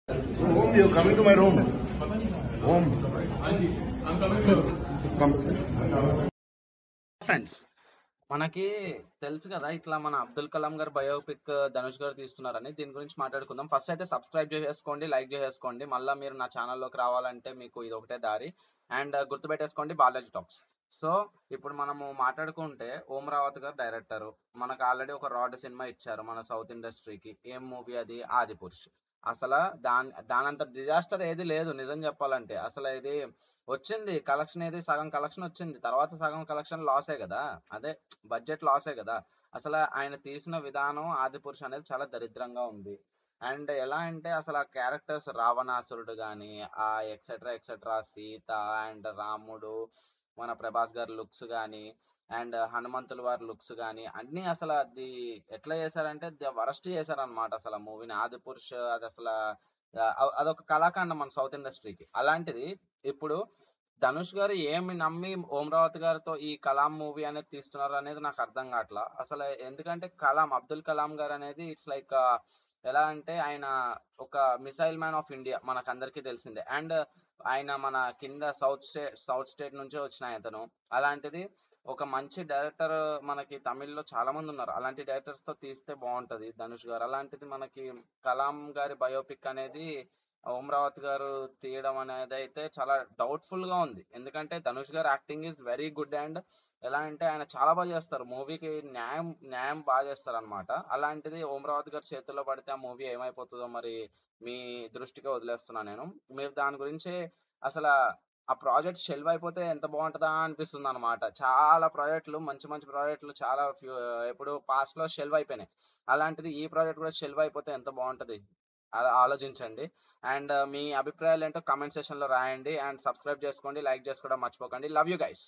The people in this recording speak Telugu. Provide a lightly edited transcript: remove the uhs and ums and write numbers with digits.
Home, you're coming to my room. Home. Come. Friends, మనకి తెలుసు కదా ఇట్లా మన అబ్దుల్ కలాం గారు బయోపిక్ ధనుష్ గారు తీస్తున్నారని. దీని గురించి మాట్లాడుకుందాం. ఫస్ట్ అయితే సబ్స్క్రైబ్ చేసేసుకోండి, లైక్ చేసేసుకోండి. మళ్ళీ మీరు నా ఛానల్లోకి రావాలంటే మీకు ఇది ఒకటే దారి. అండ్ గుర్తుపెట్టేసుకోండి, బాలాజీ టాక్స్. సో ఇప్పుడు మనము మాట్లాడుకుంటే ఓం రావత్ గారు డైరెక్టర్. మనకు ఆల్రెడీ ఒక రాడ్ సినిమా ఇచ్చారు మన సౌత్ ఇండస్ట్రీకి. ఏం మూవీ అది? ఆదిపురుష్. అసలు దానంత డిజాస్టర్ ఏది లేదు నిజం చెప్పాలంటే. అసలు ఇది వచ్చింది కలెక్షన్, ఏది సగం కలెక్షన్ వచ్చింది, తర్వాత సగం కలెక్షన్ లాసే కదా. అదే బడ్జెట్ లాసే కదా. అసలు ఆయన తీసిన విధానం ఆదిపురుష్ అనేది చాలా దరిద్రంగా ఉంది. అండ్ ఎలా అంటే అసలు ఆ క్యారెక్టర్స్ రావణాసురుడు గాని, ఆ ఎక్సెట్రా ఎక్సెట్రా, సీత అండ్ రాముడు, మన ప్రభాస్ గారి లుక్స్ గాని, అండ్ హనుమంతుల వారి లుక్స్ గాని, అన్ని అసలు అది ఎట్లా చేశారంటే వరస్ట్ చేశారనమాట. అసలు మూవీని ఆదిపురుష్ అది అసలు అదొక కళాఖండం మన సౌత్ ఇండస్ట్రీకి. అలాంటిది ఇప్పుడు ధనుష్ గారు ఏమి నమ్మి ఓం రావత్ గారితో ఈ కలాం మూవీ అనేది తీస్తున్నారు అనేది నాకు అర్థం కావట్లా అసలు. ఎందుకంటే అబ్దుల్ కలాం గారు అనేది ఇట్స్ లైక్ ఎలా అంటే ఆయన ఒక మిసైల్ మ్యాన్ ఆఫ్ ఇండియా, మనకు అందరికీ తెలిసిందే. అండ్ ఆయన మన కింద సౌత్ స్టేట్ నుంచే వచ్చిన అతను. అలాంటిది ఒక మంచి డైరెక్టర్ మనకి తమిళ్లో చాలా మంది ఉన్నారు. అలాంటి డైరెక్టర్స్ తో తీస్తే బాగుంటది ధనుష్ గారు. అలాంటిది మనకి కలాం గారి బయోపిక్ అనేది ఓం రావత్ గారు తీయడం అనేది అయితే చాలా డౌట్ఫుల్ గా ఉంది. ఎందుకంటే ధనుష్ గారు acting is very good. And ఎలా అంటే ఆయన చాలా బాగా చేస్తారు, మూవీకి న్యాయం న్యాయం బాగా చేస్తారు అనమాట. అలాంటిది ఓం రావత్ గారి చేతుల్లో పడితే ఆ మూవీ ఏమైపోతుందో మరి మీ దృష్టికి వదిలేస్తున్నా నేను. మీరు దాని గురించి అసలు ఆ ప్రాజెక్ట్ షెల్వ్ అయిపోతే ఎంత బాగుంటుందా అనిపిస్తుంది అనమాట. చాలా ప్రాజెక్టులు, మంచి మంచి ప్రాజెక్టులు చాలా ఎప్పుడు పాస్ట్ లో షెల్వ్ అయిపోయినాయి. అలాంటిది ఈ ప్రాజెక్ట్ కూడా షెల్వ్ అయిపోతే ఎంత బాగుంటది, అలా ఆలోచించండి. అండ్ మీ అభిప్రాయాలు ఏంటో కామెంట్ సెక్షన్ లో రాయండి. అండ్ సబ్స్క్రైబ్ చేసుకోండి, లైక్ చేసుకోవడం మర్చిపోకండి. Love you guys.